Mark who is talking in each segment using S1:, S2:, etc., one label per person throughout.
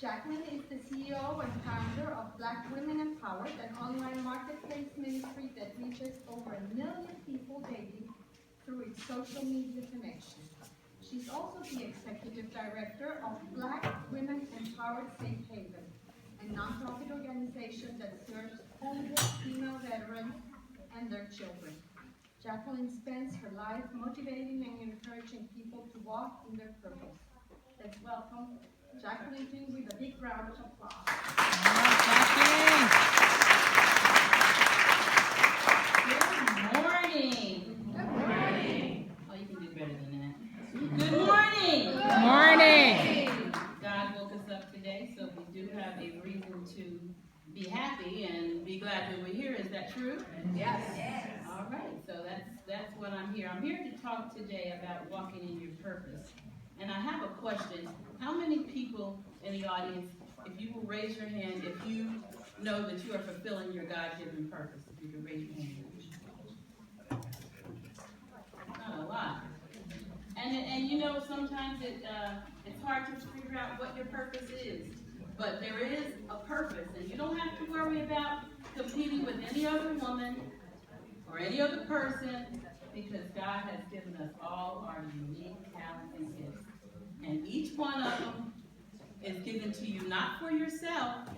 S1: Jacqueline is the CEO and founder of Black Women Empowered, an online marketplace ministry that reaches over 1 million people daily through its social media connections. She's also the executive director of Black Women Empowered Safe Haven, a nonprofit organization that serves homeless female veterans and their children. Jacqueline spends her life motivating and encouraging people to walk in their purpose. Let's welcome Jacqueline King with a big round of applause.
S2: Good morning.
S1: Good morning.
S2: Oh, you can do better than that. Good morning.
S1: Good morning.
S2: God woke us up today, so we do have a reason to be happy and be glad that we're here. Is that true?
S1: Yes.
S2: All right, so that's what I'm here. I'm here to talk today about walking in your purpose. And I have a question. How many people in the audience, if you will raise your hand, if you know that you are fulfilling your God-given purpose, if you can raise your hand. Not a lot. And you know, sometimes it's hard to figure out what your purpose is. But there is a purpose, and you don't have to worry about competing with any other woman or any other person, because God has given us all our unique talents and gifts. And each one of them is given to you not for yourself,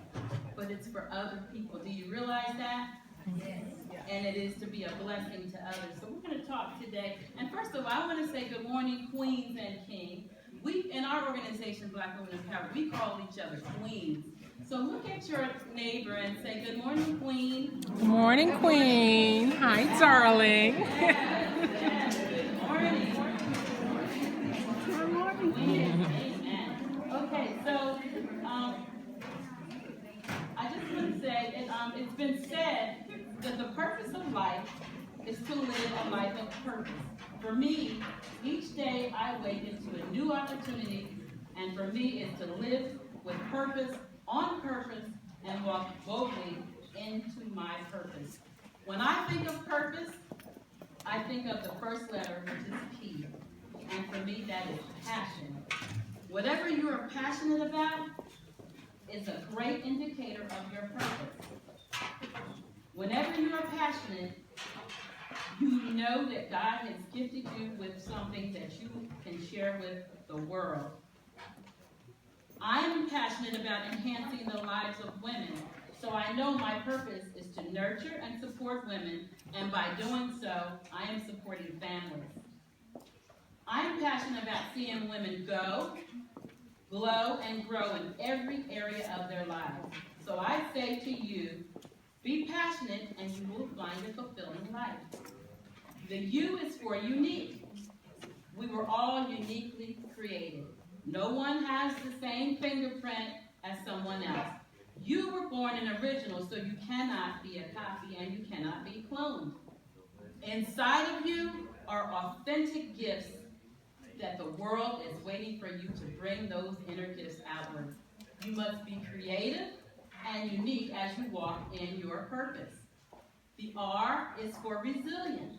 S2: but it's for other people. Do you realize that? Yes. And it is to be a blessing to others. So we're going to talk today. And first of all, I want to say good morning, queens and king. We, in our organization, Black Women Empowered, we call each other queens. So look at your neighbor and say, good morning, queen.
S3: Good morning, queen. Hi, darling.
S2: Yes. Good morning. Good morning. Amen. Okay, so I just want to say, it's been said that the purpose of life is to live a life of purpose. For me, each day I wake into a new opportunity, and for me it's to live with purpose, on purpose, and walk boldly into my purpose. When I think of purpose, I think of the first letter, which is P, and for me that is passion. Whatever you are passionate about is a great indicator of your purpose. Whenever you are passionate, you know that God has gifted you with something that you can share with the world. I am passionate about enhancing the lives of women, so I know my purpose is to nurture and support women, and by doing so, I am supporting families. I am passionate about seeing women go, glow, and grow in every area of their lives. So I say to you, be passionate and you will find a fulfilling life. The U is for unique. We were all uniquely created. No one has the same fingerprint as someone else. You were born an original, so you cannot be a copy and you cannot be cloned. Inside of you are authentic gifts that the world is waiting for you to bring those inner gifts outward. You must be creative and unique as you walk in your purpose. The R is for resilient.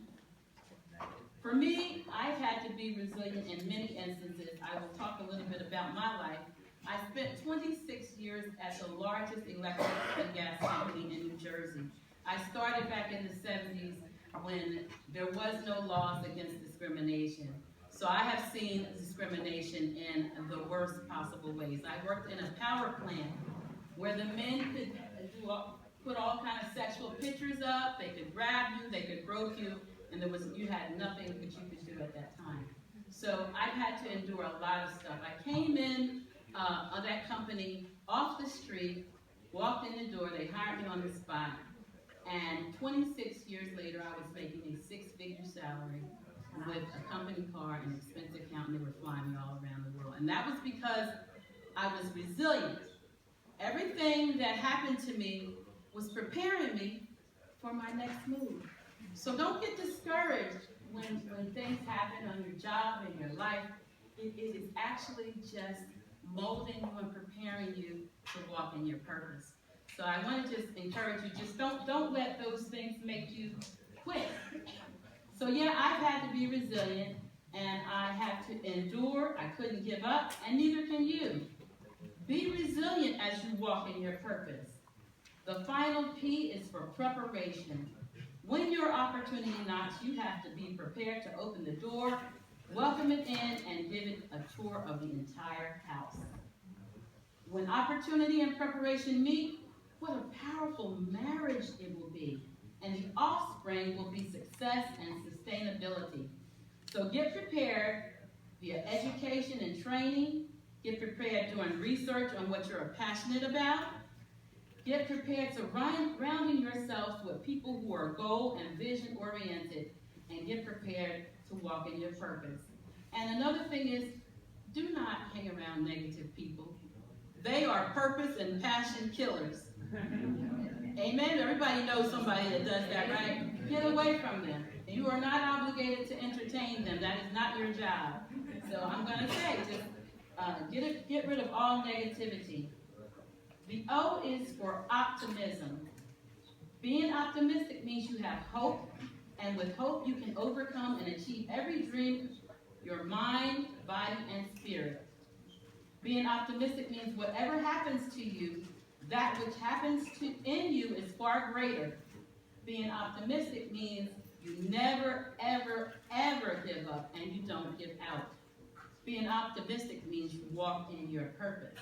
S2: For me, I've had to be resilient in many instances. I will talk a little bit about my life. I spent 26 years at the largest electric and gas company in New Jersey. I started back in the 70s when there was no laws against discrimination. So I have seen discrimination in the worst possible ways. I worked in a power plant where the men could put all kinds of sexual pictures up, they could grab you, they could grope you, and you had nothing that you could do at that time. So I've had to endure a lot of stuff. I came in on that company off the street, walked in the door, they hired me on the spot, and 26 years later I was making a six-figure salary with a company car and expense account, and they were flying me all around the world. And that was because I was resilient. Everything that happened to me was preparing me for my next move. So don't get discouraged when things happen on your job and your life. It is actually just molding you and preparing you to walk in your purpose. So I want to just encourage you, just don't let those things make you quit. So yeah, I've had to be resilient, and I had to endure. I couldn't give up, and neither can you. Be resilient as you walk in your purpose. The final P is for preparation. When your opportunity knocks, you have to be prepared to open the door, welcome it in, and give it a tour of the entire house. When opportunity and preparation meet, what a powerful marriage it will be. And the offspring will be success and sustainability. So get prepared via education and training. Get prepared doing research on what you're passionate about. Get prepared surrounding yourselves with people who are goal and vision oriented. And get prepared to walk in your purpose. And another thing is, do not hang around negative people. They are purpose and passion killers. Amen? Everybody knows somebody that does that, right? Get away from them. You are not obligated to entertain them. That is not your job. So I'm going to say, just get rid of all negativity. The O is for optimism. Being optimistic means you have hope, and with hope you can overcome and achieve every dream, your mind, body, and spirit. Being optimistic means whatever happens to you, that which happens in you is far greater. Being optimistic means you never, ever, ever give up and you don't give out. Being optimistic means you walk in your purpose.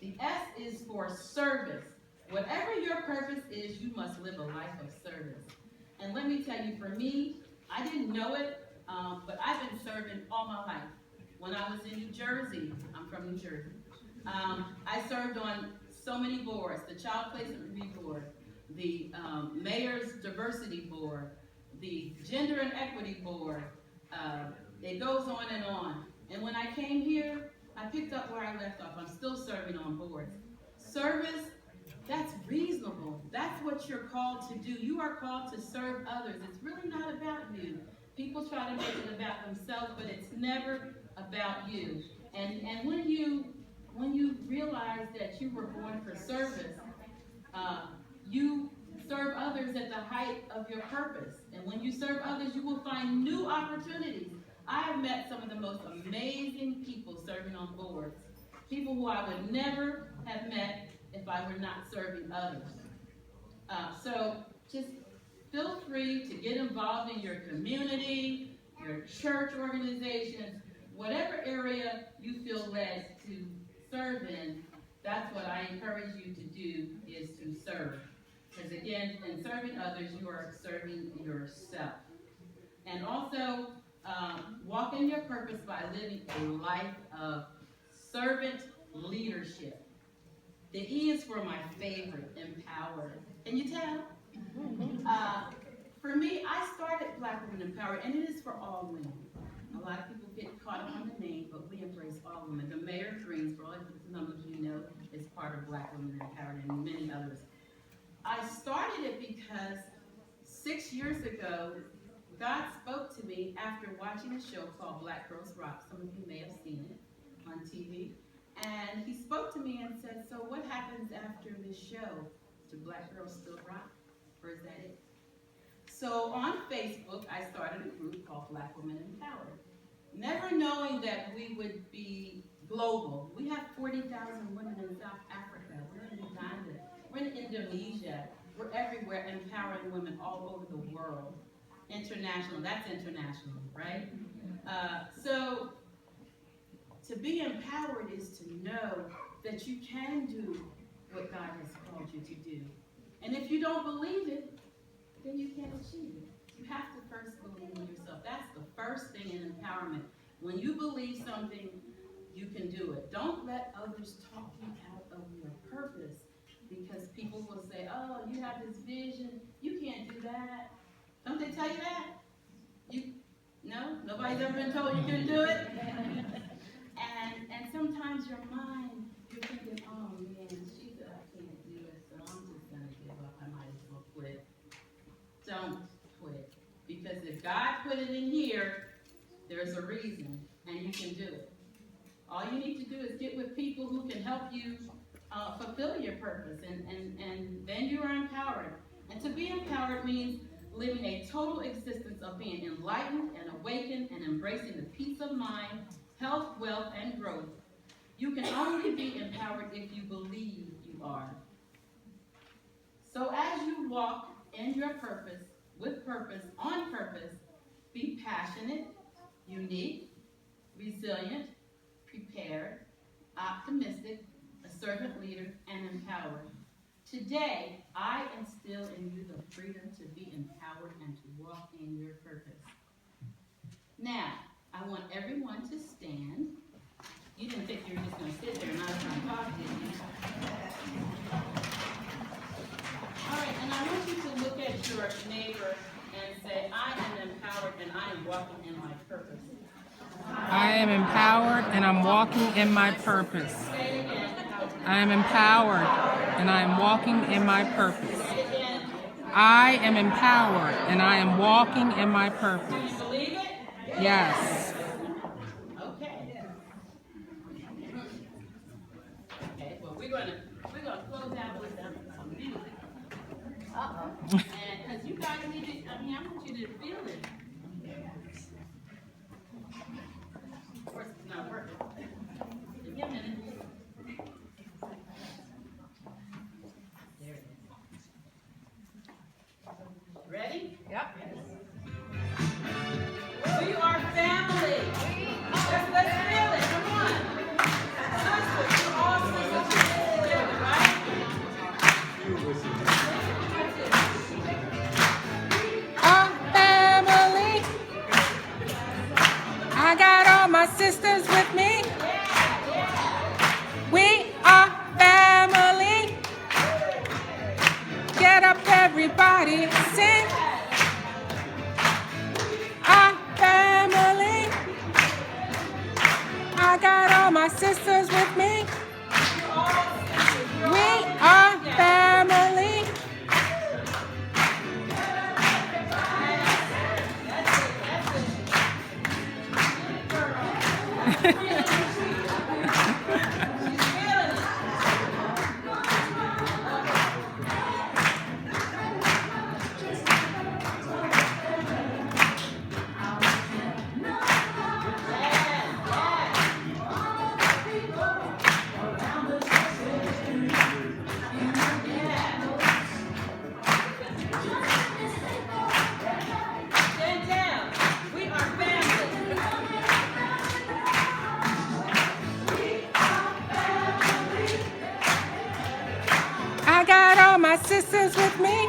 S2: The S is for service. Whatever your purpose is, you must live a life of service. And let me tell you, for me, I didn't know it, but I've been serving all my life. When I was in New Jersey, I'm from New Jersey, I served on so many boards, the Child Placement Review Board, the Mayor's Diversity Board, the Gender and Equity Board. It goes on and on. And when I came here, I picked up where I left off. I'm still serving on boards. Service, that's reasonable. That's what you're called to do. You are called to serve others. It's really not about you. People try to make it about themselves, but it's never about you. And when you realize that you were born for service, you serve others at the height of your purpose. And when you serve others, you will find new opportunities. I have met some of the most amazing people serving on boards. People who I would never have met if I were not serving others. So just feel free to get involved in your community, your church organizations, whatever area you feel led to serve in. That's what I encourage you to do, is to serve. Because again, in serving others, you are serving yourself. And also, walk in your purpose by living a life of servant leadership. The E is for my favorite, empowered. Can you tell? For me, I started Black Women Empowered, and it is for all women. A lot of people get caught up on the name, but we embrace all women. The Mayor of Greensboro, as some of you know, is part of Black Women Empowered, and many others. I started it because 6 years ago, God spoke to me after watching a show called Black Girls Rock. Some of you may have seen it on TV. And he spoke to me and said, so what happens after this show? Do Black girls still rock? Or is that it? So on Facebook, I started a group called Black Women Empowered. Never knowing that we would be global. We have 40,000 women in South Africa. We're in Uganda. We're in Indonesia. We're everywhere empowering women all over the world. International, that's international, right? So to be empowered is to know that you can do what God has called you to do. And if you don't believe it, then you can't achieve it. You have to first believe in yourself. That's the first thing in empowerment. When you believe something, you can do it. Don't let others talk you out of your purpose, because people will say, oh, you have this vision, you can't do that. Don't they tell you that? No? Nobody's ever been told you couldn't do it? And sometimes your mind, you're thinking, oh man, she said I can't do it, so I'm just going to give up. I might as well quit. Don't quit. Because if God put it in here, there's a reason, and you can do it. All you need to do is get with people who can help you fulfill your purpose, and then you are empowered. And to be empowered means living a total existence of being enlightened and awakened and embracing the peace of mind, health, wealth, and growth. You can only be empowered if you believe you are. So as you walk in your purpose, with purpose, on purpose, be passionate, unique, resilient, prepared, optimistic, a servant leader, and empowered. Today, I instill in you the freedom to be empowered and to walk in your purpose. Now, I want everyone to stand. You didn't think you were just going to sit there and not try to talk, did you? All right, and I want you to look at your neighbor and say, I am empowered and I am walking in my purpose.
S3: I am empowered and I'm walking in my purpose.
S2: Say it again.
S3: I am empowered and I am walking in my purpose.
S2: Say it again.
S3: I am empowered and I am walking in my
S2: Do
S3: purpose.
S2: you believe it?
S3: Yes.
S2: Okay. Okay, well, we're gonna close out with some music. Uh-oh. And because you guys need to, I want you to feel it. Of course, it's not working. Give me a minute. There it is. Ready?
S4: Yep.
S2: We are family. Let's feel it. Come on. Sisters, we're all sisters together, right?
S3: Our family. I got all my sisters with me. We are family. Get up, everybody, sing. Our family. I got all my sisters with me. We are family.
S2: Stand down. We are family.
S3: I got all my sisters with me.